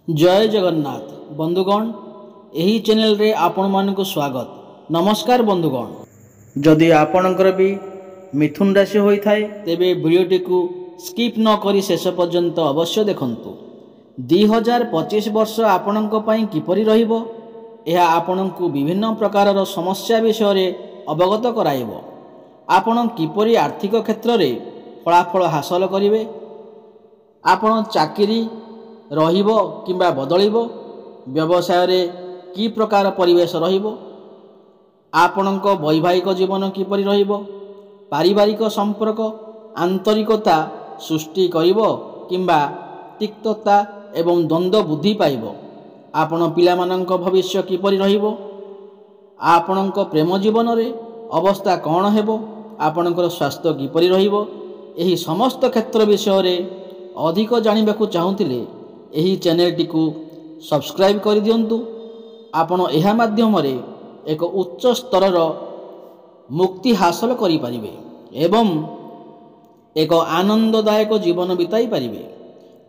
जय जगन्नाथ बंधुगण यही चैनल रे आपण मानक स्वागत। नमस्कार बंधुगण, जदि आपणकर भी मिथुन राशि होइथाय तेबे वीडियोटी को स्किप न करी शेष पर्यंत अवश्य देखंतु। 2025 वर्ष आपणक पई किपरि रहिबो एहा आपणकु विभिन्न प्रकारर समस्या विषय रे अवगत कराइबो। आपण किपरि आर्थिक क्षेत्र रे फलाफल हासिल करिवे, आपण चाकरी रहिबो किंबा बदलिबो, व्यवसाय रे की प्रकार परिवेश रहिबो, आपणक वैवाहिक जीवन किपरि रहिबो, पारिवारिक संपर्क आंतरिकता सृष्टि करिबो किंबा तिक्तता एवं द्वंद्व बुद्धि पाइबो, आपण पिलामानंक भविष्य किपरि रहिबो, आपणक प्रेम जीवन रे अवस्था कौन हेबो, आपणकर स्वास्थ्य किपरि रहिबो, एही समस्त क्षेत्र विषय रे अधिक जानिबाकु चाहुथिले एही चैनलटी को सब्सक्राइब कर दियंतु। आपण एहा माध्यम रे एक उच्च स्तरर मुक्ति हासिल करि परिबे एवं एक आनंददायक जीवन बिताई परिबे।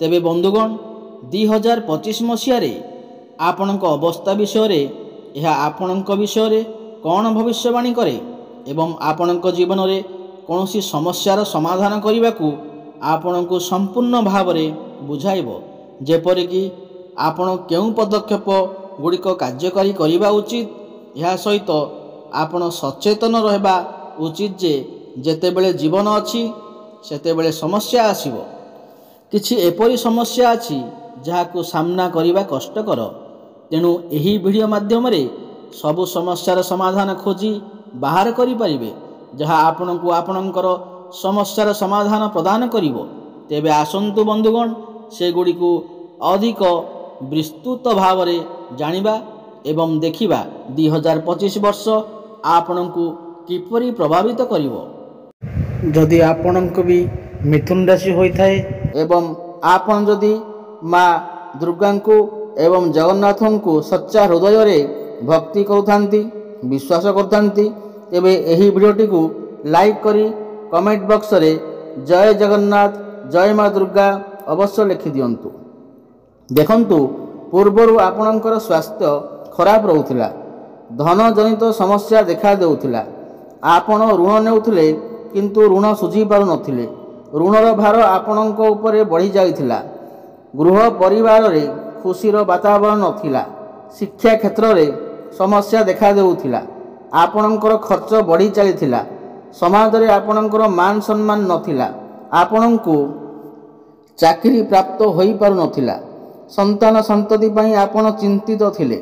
तेबे बंधुगण 2025 मसीह रे आपणक अवस्था विषय रे एहा आपणक विषय रे कौन भविष्यवाणी करे एवं आपणक जीवन रे कौनसी समस्यार समाधान करने आपणक संपूर्ण भाव रे बुझाइबो, जेपरिक आपण केउं पदक्षेप गुड़िक कार्यकारी करने उचित। यह सहित आपण सचेतन रहबा उचित जे जेतेबेले जीवन अछि सेतेबेले समस्या आसीबो। किछि एपरि समस्या अछि जहाकु सामना करिबा कष्टकर, तेणु एही वीडियो माध्यम रे सबु समस्यार समाधान खोजी बाहर करि परिबे, जहा आपणकु आपणकर समस्यार समाधान प्रदान करिवो। तेबे आसंतु बंधुगण से गुड़िक अधिक विस्तृत भाव रे जानिबा एवं देखिबा 2025 वर्ष आपणकु किपरि प्रभावित करिवो। जदि आपणक भी मिथुन राशि होइथाय एवं आपण जदि माँ दुर्गा को एवं जगन्नाथ को सच्चा हृदय रे भक्ति करुथांती, विश्वास करथांती, तेबे एही वीडियोटी को लाइक करी कमेंट बॉक्स रे जय जगन्नाथ जय माँ दुर्गा अवश्य लिखि दियंतु। देखंतु पूर्वरु आपणकर स्वास्थ्य खराब रहुथिला, धन जनित समस्या देखा देउथिला, आपण ऋण नेउथिले किंतु ऋण सुझी पारु नथिले, ऋणर भार आपणक उपरे बढ़ी जाइथिला, गृह परिवार रे खुशीर वातावरण नथिला, शिक्षा क्षेत्र रे समस्या देखा देउथिला, आपणकर खर्च बढ़ी चलीथिला, समाज रे आपणकर मान सम्मान नथिला, आपणकु चाकरी प्राप्त होई पारु नथिला, संतान संतति पई आपण चिंतित थिले,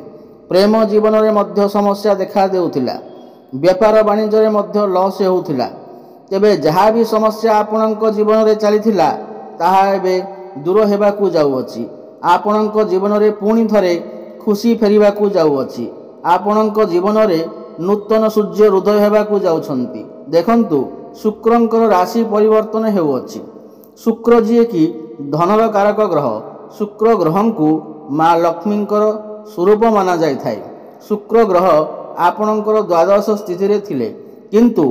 प्रेम जीवन रे मध्य समस्या देखा देउथिला, व्यापार वाणिज्य रे मध्य लॉस हेउथिला। तेबे जहा भी समस्या आपणक जीवन रे चलीथिला ताहा एबे दूर हेबाकू जाउअछि, आपणक जीवन रे पुणी थरे खुशी फेरिबाकू जाउअछि, आपणक जीवन रे नूतन सूर्य हृदय हेबाकू जाउछंती। देखंतु शुक्रंकर राशि परिवर्तन हेउअछि। शुक्र जी कि धनर कारक ग्रह, शुक्र ग्रह को माँ लक्ष्मींकर स्वरूप माना जाय थाए। शुक्र ग्रह आपणकर द्वादश स्थिति रे थिले, किंतु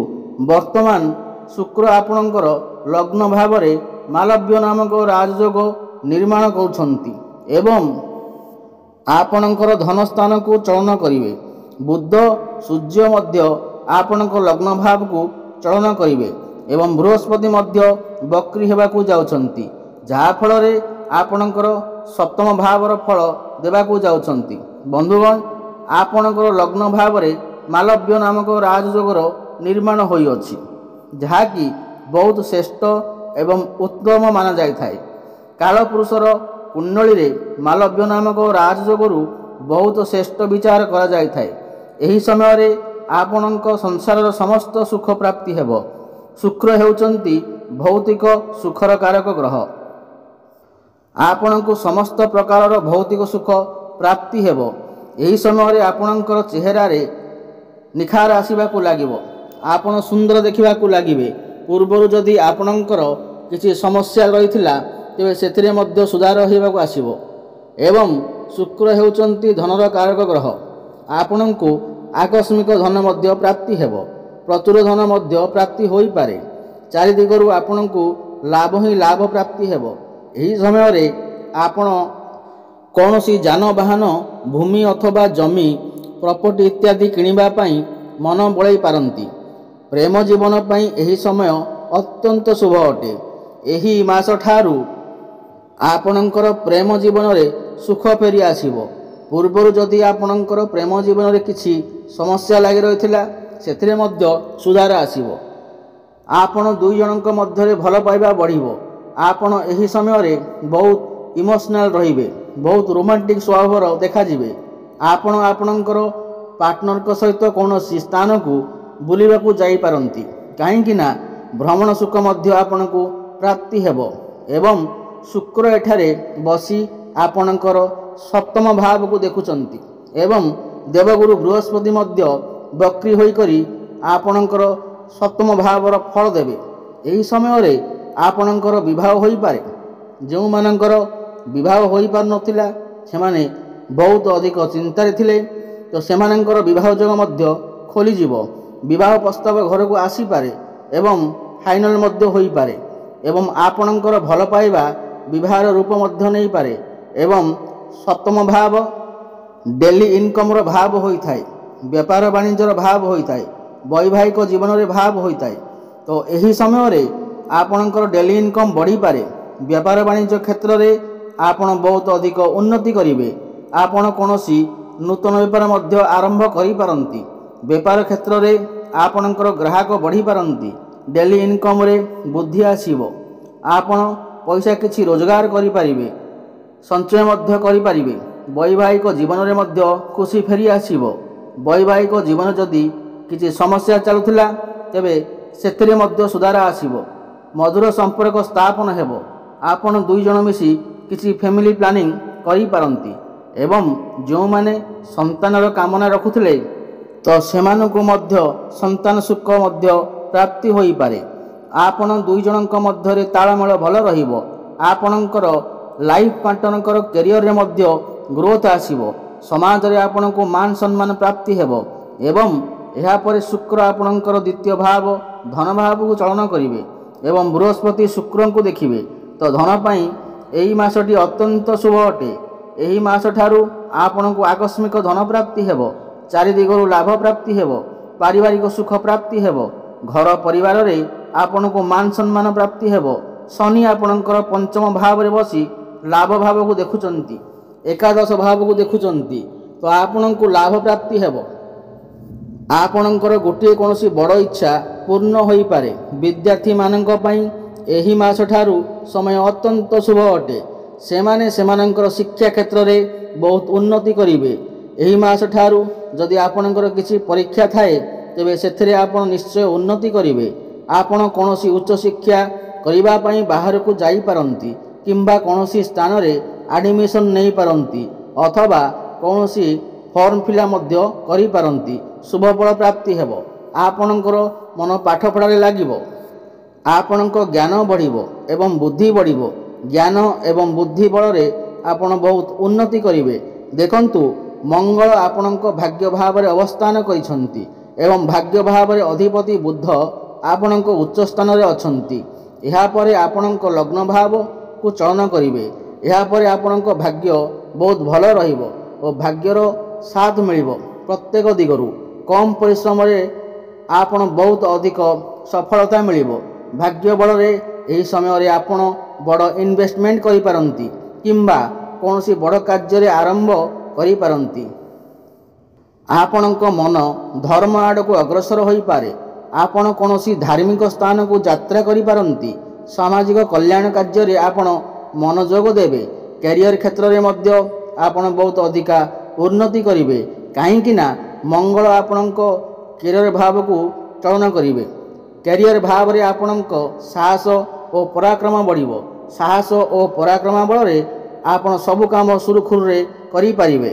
वर्तमान शुक्र आपणकर लग्न भाव रे मालव्य नामक राजयोग निर्माण करुछंती एवं आपणकर धन स्थान को चलन करिवे। बुध सूर्य मध्य आपणक लग्न भाव को चलन करिवे एवं बृहस्पति मध्य बक्री हेबाकू जाउछंती, जहा फल रे आपणकर सप्तम भावर फल देबाकू जाउछंती। बंधुगण आपणकर लग्न भाव रे मालव्य नामक राजयोगर निर्माण होई अछि, जहा कि बहुत श्रेष्ठ एवं उत्तम माना जाय थाए। काल पुरुषर कुंडली रे मालव्य नामक राजयोगरु बहुत श्रेष्ठ विचार करा जाय थाए। एही समय रे आपणक संसारर समस्त सुख प्राप्ति हेबो। शुक्र हेउचंती भौतिक सुखर कारक ग्रह, आपणक समस्त प्रकारर भौतिक सुख प्राप्ति हेबो। एही समय रे आपणकर चेहरा रे निखार आसीबाकू लागिबो, आपण सुंदर देखिबाकू लागिबे। पूर्वरु जदि आपणकर किछि समस्या रहिथिला तेबे सेथिरे मध्य सुधार हेबाकू आसीबो एवं शुक्र हेउचंती धनर कारक ग्रह, आपणकू आकस्मिक धन मध्य प्राप्ति हेबो, प्रचुर धन मध्य प्राप्ति होई पारे, चारिदिगरु आपणकू लाभ ही लाभ प्राप्ति हेबो। एही समय रे आपण କୌଣସି ଯାନବାହନ, ଭୂମି ଅଥବା ଜମି, ପ୍ରପର୍ଟି ଇତ୍ୟାଦି କିଣିବା ପାଇଁ ମନ ବଳେଇ ପାରନ୍ତି। ପ୍ରେମ ଜୀବନ ପାଇଁ ଏହି ସମୟ ଅତ୍ୟନ୍ତ ଶୁଭ ଅଟେ। ଏହି ମାସ ଠାରୁ ଆପଣଙ୍କର ପ୍ରେମ ଜୀବନରେ ସୁଖ ଫେରି ଆସିବ। ପୂର୍ବରୁ ଯଦି ଆପଣଙ୍କର ପ୍ରେମ ଜୀବନରେ କିଛି ସମସ୍ୟା ଲାଗି ରହିଥିଲା, ସେଥିରେ ମଧ୍ୟ ସୁଧାର ଆସିବ। ଆପଣ ଦୁଇ ଜଣଙ୍କ ମଧ୍ୟରେ ଭଲ ପାଇବା ବଢ଼ିବ। ଆପଣ ଏହି ସମୟରେ ବହୁତ ଇମୋସନାଲ ରହିବେ, ବହୁତ ରୋମାଣ୍ଟିକ ସ୍ୱଭାବର ଦେଖାଯିବେ। ଆପଣ ଆପଣଙ୍କର ପାର୍ଟନରଙ୍କ ସହିତ କୌଣସି ସ୍ଥାନକୁ ବୁଲିବାକୁ ଯାଇପାରନ୍ତି, କାହିଁକି ନା ଭ୍ରମଣ ସୁଖ ମଧ୍ୟ ଆପଣଙ୍କୁ ପ୍ରାପ୍ତି ହେବ। ଏବଂ ଶୁକ୍ର ଏଠାରେ ବସି ଆପଣଙ୍କର ସପ୍ତମ ଭାବକୁ ଦେଖୁଛନ୍ତି ଏବଂ ଦେବଗୁରୁ ବୃହସ୍ପତି ମଧ୍ୟ ବକ୍ରି ହୋଇକରି ଆପଣଙ୍କର ସପ୍ତମ ଭାବର ଫଳ ଦେବେ। ଏହି ସମୟରେ ଆପଣଙ୍କର ବିବାହ ହୋଇପାରେ। ଯେଉଁମାନଙ୍କର ବିବାହ ହୋଇପାରୁନଥିଲା, ସେମାନେ ବହୁତ ଅଧିକ ଚିନ୍ତାରେ ଥିଲେ, ତ ସେମାନଙ୍କର ବିବାହ ଯୋଗ ମଧ୍ୟ ଖୋଲିଯିବ। ବିବାହ ପ୍ରସ୍ତାବ ଘରକୁ ଆସିପାରେ ଏବଂ ଫାଇନାଲ ମଧ୍ୟ ହୋଇପାରେ ଏବଂ ଆପଣଙ୍କର ଭଲ ପାଇବା ବିବାହର ରୂପ ମଧ୍ୟ ନେଇପାରେ। ଏବଂ ସପ୍ତମ ଭାବ ଡେଲି ଇନକମର ଭାବ ହୋଇଥାଏ, ବେପାର ବାଣିଜ୍ୟର ଭାବ ହୋଇଥାଏ, ବୈବାହିକ ଜୀବନରେ ଭାବ ହୋଇଥାଏ। ତ ଏହି ସମୟରେ ଆପଣଙ୍କର ଡେଲି ଇନକମ୍ ବଢ଼ିପାରେ। ବେପାର ବାଣିଜ୍ୟ କ୍ଷେତ୍ରରେ ଆପଣ ବହୁତ ଅଧିକ ଉନ୍ନତି କରିବେ। ଆପଣ କୌଣସି ନୂତନ ବେପାର ମଧ୍ୟ ଆରମ୍ଭ କରିପାରନ୍ତି। ବେପାର କ୍ଷେତ୍ରରେ ଆପଣଙ୍କର ଗ୍ରାହକ ବଢ଼ିପାରନ୍ତି। ଡେଲି ଇନକମ୍ରେ ବୃଦ୍ଧି ଆସିବ। ଆପଣ ପଇସା କିଛି ରୋଜଗାର କରିପାରିବେ, ସଞ୍ଚୟ ମଧ୍ୟ କରିପାରିବେ। ବୈବାହିକ ଜୀବନରେ ମଧ୍ୟ ଖୁସି ଫେରି ଆସିବ। ବୈବାହିକ ଜୀବନ ଯଦି କିଛି ସମସ୍ୟା ଚାଲୁଥିଲା, ତେବେ ସେଥିରେ ମଧ୍ୟ ସୁଧାର ଆସିବ। ମଧୁର ସମ୍ପର୍କ ସ୍ଥାପନ ହେବ। ଆପଣ ଦୁଇ ଜଣ ମିଶି କିଛି ଫ୍ୟାମିଲି ପ୍ଲାନିଂ କରିପାରନ୍ତି ଏବଂ ଯେଉଁମାନେ ସନ୍ତାନର କାମନା ରଖୁଥିଲେ, ତ ସେମାନଙ୍କୁ ମଧ୍ୟ ସନ୍ତାନ ସୁଖ ମଧ୍ୟ ପ୍ରାପ୍ତି ହୋଇପାରେ। ଆପଣ ଦୁଇ ଜଣଙ୍କ ମଧ୍ୟରେ ତାଳମେଳ ଭଲ ରହିବ। ଆପଣଙ୍କର ଲାଇଫ୍ ପାର୍ଟନରଙ୍କର କ୍ୟାରିୟରରେ ମଧ୍ୟ ଗ୍ରୋଥ ଆସିବ। ସମାଜରେ ଆପଣଙ୍କୁ ମାନ ସମ୍ମାନ ପ୍ରାପ୍ତି ହେବ ଏବଂ ଏହାପରେ ଶୁକ୍ର ଆପଣଙ୍କର ଦ୍ୱିତୀୟ ଭାବ ଧନ ଭାବକୁ ଚଳନ କରିବେ ଏବଂ ବୃହସ୍ପତି ଶୁକ୍ରଙ୍କୁ ଦେଖିବେ। ତ ଧନ ପାଇଁ ଏହି ମାସଟି ଅତ୍ୟନ୍ତ ଶୁଭ ଅଟେ। ଏହି ମାସ ଠାରୁ ଆପଣଙ୍କୁ ଆକସ୍ମିକ ଧନ ପ୍ରାପ୍ତି ହେବ। ଚାରିଦିଗରୁ ଲାଭ ପ୍ରାପ୍ତି ହେବ। ପାରିବାରିକ ସୁଖ ପ୍ରାପ୍ତି ହେବ। ଘର ପରିବାରରେ ଆପଣଙ୍କୁ ମାନ ସମ୍ମାନ ପ୍ରାପ୍ତି ହେବ। ଶନି ଆପଣଙ୍କର ପଞ୍ଚମ ଭାବରେ ବସି ଲାଭ ଭାବକୁ ଦେଖୁଛନ୍ତି, ଏକାଦଶ ଭାବକୁ ଦେଖୁଛନ୍ତି, ତ ଆପଣଙ୍କୁ ଲାଭ ପ୍ରାପ୍ତି ହେବ। ଆପଣଙ୍କର ଗୋଟିଏ କୌଣସି ବଡ଼ ଇଚ୍ଛା ପୂର୍ଣ୍ଣ ହୋଇପାରେ। ବିଦ୍ୟାର୍ଥୀମାନଙ୍କ ପାଇଁ ଏହି ମାସ ଠାରୁ ସମୟ ଅତ୍ୟନ୍ତ ଶୁଭ ଅଟେ। ସେମାନେ ସେମାନଙ୍କର ଶିକ୍ଷା କ୍ଷେତ୍ରରେ ବହୁତ ଉନ୍ନତି କରିବେ। ଏହି ମାସ ଠାରୁ ଯଦି ଆପଣଙ୍କର କିଛି ପରୀକ୍ଷା ଥାଏ, ତେବେ ସେଥିରେ ଆପଣ ନିଶ୍ଚୟ ଉନ୍ନତି କରିବେ। ଆପଣ କୌଣସି ଉଚ୍ଚଶିକ୍ଷା କରିବା ପାଇଁ ବାହାରକୁ ଯାଇପାରନ୍ତି କିମ୍ବା କୌଣସି ସ୍ଥାନରେ ଆଡ଼ମିସନ୍ ନେଇପାରନ୍ତି ଅଥବା କୌଣସି ଫର୍ମ ଫିଲ୍ଅପ୍ ମଧ୍ୟ କରିପାରନ୍ତି। ଶୁଭଫଳ ପ୍ରାପ୍ତି ହେବ। ଆପଣଙ୍କର ମନ ପାଠପଢ଼ାରେ ଲାଗିବ। ଆପଣଙ୍କ ଜ୍ଞାନ ବଢ଼ିବ ଏବଂ ବୁଦ୍ଧି ବଢ଼ିବ। ଜ୍ଞାନ ଏବଂ ବୁଦ୍ଧି ବଳରେ ଆପଣ ବହୁତ ଉନ୍ନତି କରିବେ। ଦେଖନ୍ତୁ, ମଙ୍ଗଳ ଆପଣଙ୍କ ଭାଗ୍ୟ ଭାବରେ ଅବସ୍ଥାନ କରିଛନ୍ତି ଏବଂ ଭାଗ୍ୟ ଭାବରେ ଅଧିପତି ବୁଧ ଆପଣଙ୍କ ଉଚ୍ଚ ସ୍ଥାନରେ ଅଛନ୍ତି। ଏହାପରେ ଆପଣଙ୍କ ଲଗ୍ନ ଭାବକୁ ଚଳନ କରିବେ। ଏହାପରେ ଆପଣଙ୍କ ଭାଗ୍ୟ ବହୁତ ଭଲ ରହିବ ଓ ଭାଗ୍ୟର ସାଥ ମିଳିବ ପ୍ରତ୍ୟେକ ଦିଗରୁ। କମ୍ ପରିଶ୍ରମରେ ଆପଣ ବହୁତ ଅଧିକ ସଫଳତା ମିଳିବ। ଭାଗ୍ୟ ବଳରେ ଏହି ସମୟରେ ଆପଣ ବଡ଼ ଇନଭେଷ୍ଟମେଣ୍ଟ କରିପାରନ୍ତି କିମ୍ବା କୌଣସି ବଡ଼ କାର୍ଯ୍ୟରେ ଆରମ୍ଭ କରିପାରନ୍ତି। ଆପଣଙ୍କ ମନ ଧର୍ମ ଆଡ଼କୁ ଅଗ୍ରସର ହୋଇପାରେ। ଆପଣ କୌଣସି ଧାର୍ମିକ ସ୍ଥାନକୁ ଯାତ୍ରା କରିପାରନ୍ତି। ସାମାଜିକ କଲ୍ୟାଣ କାର୍ଯ୍ୟରେ ଆପଣ ମନୋଯୋଗ ଦେବେ। କ୍ୟାରିୟର କ୍ଷେତ୍ରରେ ମଧ୍ୟ ଆପଣ ବହୁତ ଅଧିକା ଉନ୍ନତି କରିବେ, କାହିଁକି ନା ମଙ୍ଗଳ ଆପଣଙ୍କ କ୍ୟାରିୟର ଭାବକୁ ଚଳନ କରିବେ। କ୍ୟାରିୟର ଭାବରେ ଆପଣଙ୍କ ସାହସ ଓ ପରାକ୍ରମ ବଢ଼ିବ। ସାହସ ଓ ପରାକ୍ରମ ବଳରେ ଆପଣ ସବୁ କାମ ସୁରୁଖୁରୁରେ କରିପାରିବେ।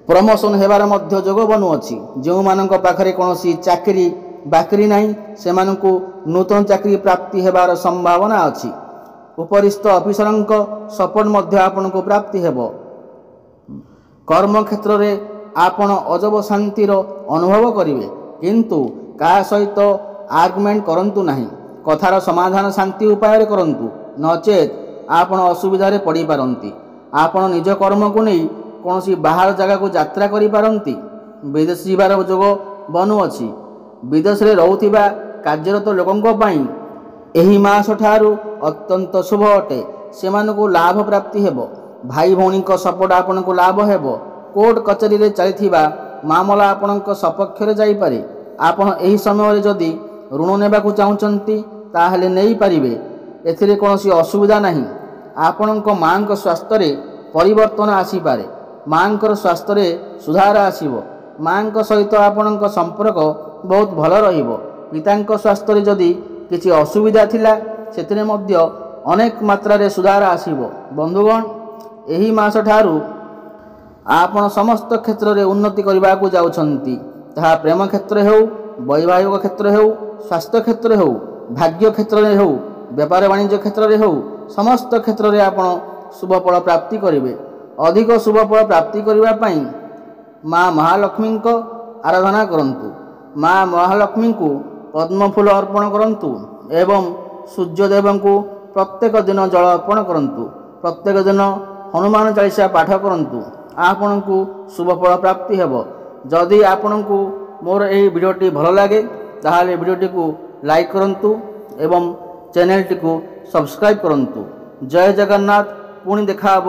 ପ୍ରମୋସନ୍ ହେବାର ମଧ୍ୟ ଯୋଗ ବନୁଅଛି। ଯେଉଁମାନଙ୍କ ପାଖରେ କୌଣସି ଚାକିରି ବାକିରି ନାହିଁ, ସେମାନଙ୍କୁ ନୂତନ ଚାକିରି ପ୍ରାପ୍ତି ହେବାର ସମ୍ଭାବନା ଅଛି। ଉପରିସ୍ଥ ଅଫିସରଙ୍କ ସପୋର୍ଟ ମଧ୍ୟ ଆପଣଙ୍କୁ ପ୍ରାପ୍ତି ହେବ। କର୍ମକ୍ଷେତ୍ରରେ ଆପଣ ଅଜବ ଶାନ୍ତିର ଅନୁଭବ କରିବେ, କିନ୍ତୁ କାହା ସହିତ ଆର୍ଗୁମେଣ୍ଟ କରନ୍ତୁ ନାହିଁ। କଥାର ସମାଧାନ ଶାନ୍ତି ଉପାୟରେ କରନ୍ତୁ, ନଚେତ୍ ଆପଣ ଅସୁବିଧାରେ ପଡ଼ିପାରନ୍ତି। ଆପଣ ନିଜ କର୍ମକୁ ନେଇ କୌଣସି ବାହାର ଜାଗାକୁ ଯାତ୍ରା କରିପାରନ୍ତି। ବିଦେଶ ଯିବାର ଯୋଗ ବନୁଅଛି। ବିଦେଶରେ ରହୁଥିବା କାର୍ଯ୍ୟରତ ଲୋକଙ୍କ ପାଇଁ ଏହି ମାସ ଠାରୁ ଅତ୍ୟନ୍ତ ଶୁଭ ଅଟେ। ସେମାନଙ୍କୁ ଲାଭ ପ୍ରାପ୍ତି ହେବ। ଭାଇ ଭଉଣୀଙ୍କ ସପୋର୍ଟ ଆପଣଙ୍କୁ ଲାଭ ହେବ। କୋର୍ଟ କଚେରୀରେ ଚାଲିଥିବା ମାମଲା ଆପଣଙ୍କ ସପକ୍ଷରେ ଯାଇପାରେ। ଆପଣ ଏହି ସମୟରେ ଯଦି ଋଣ ନେବାକୁ ଚାହୁଁଛନ୍ତି ତାହେଲେ ନେଇପାରିବେ। ଏଥିରେ କୌଣସି ଅସୁବିଧା ନାହିଁ। ଆପଣଙ୍କ ମାଙ୍କ ସ୍ୱାସ୍ଥ୍ୟରେ ପରିବର୍ତ୍ତନ ଆସିପାରେ। ମାଙ୍କର ସ୍ୱାସ୍ଥ୍ୟରେ ସୁଧାର ଆସିବ। ମାଙ୍କ ସହିତ ଆପଣଙ୍କ ସମ୍ପର୍କ ବହୁତ ଭଲ ରହିବ। ପିତାଙ୍କ ସ୍ୱାସ୍ଥ୍ୟରେ ଯଦି କିଛି ଅସୁବିଧା ଥିଲା ସେଥିରେ ମଧ୍ୟ ଅନେକ ମାତ୍ରାରେ ସୁଧାର ଆସିବ। ବନ୍ଧୁଗଣ, ଏହି ମାସ ଠାରୁ ଆପଣ ସମସ୍ତ କ୍ଷେତ୍ରରେ ଉନ୍ନତି କରିବାକୁ ଯାଉଛନ୍ତି। ତାହା ପ୍ରେମ କ୍ଷେତ୍ରରେ ହେଉ, ବୈବାହିକ କ୍ଷେତ୍ରରେ ହେଉ, ସ୍ୱାସ୍ଥ୍ୟ କ୍ଷେତ୍ରରେ ହେଉ, ଭାଗ୍ୟ କ୍ଷେତ୍ରରେ ହେଉ, ବେପାର ବାଣିଜ୍ୟ କ୍ଷେତ୍ରରେ ହେଉ, ସମସ୍ତ କ୍ଷେତ୍ରରେ ଆପଣ ଶୁଭଫଳ ପ୍ରାପ୍ତି କରିବେ। ଅଧିକ ଶୁଭଫଳ ପ୍ରାପ୍ତି କରିବା ପାଇଁ ମା ମହାଲକ୍ଷ୍ମୀଙ୍କ ଆରାଧନା କରନ୍ତୁ। ମା ମହାଲକ୍ଷ୍ମୀଙ୍କୁ ପଦ୍ମଫୁଲ ଅର୍ପଣ କରନ୍ତୁ ଏବଂ ସୂର୍ଯ୍ୟଦେବଙ୍କୁ ପ୍ରତ୍ୟେକ ଦିନ ଜଳ ଅର୍ପଣ କରନ୍ତୁ। ପ୍ରତ୍ୟେକ ଦିନ ହନୁମାନ ଚାଳିଶା ପାଠ କରନ୍ତୁ। ଆପଣଙ୍କୁ ଶୁଭଫଳ ପ୍ରାପ୍ତି ହେବ। ଯଦି ଆପଣଙ୍କୁ ମୋର ଏହି ଭିଡ଼ିଓଟି ଭଲ ଲାଗେ ତାହେଲେ ଭିଡ଼ିଓଟିକୁ ଲାଇକ୍ କରନ୍ତୁ ଏବଂ ଚ୍ୟାନେଲଟିକୁ ସବସ୍କ୍ରାଇବ୍ କରନ୍ତୁ। ଜୟ ଜଗନ୍ନାଥ। ପୁଣି ଦେଖା ହେବ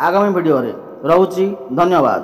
ଆଗାମୀ ଭିଡ଼ିଓରେ। ରହୁଛି, ଧନ୍ୟବାଦ।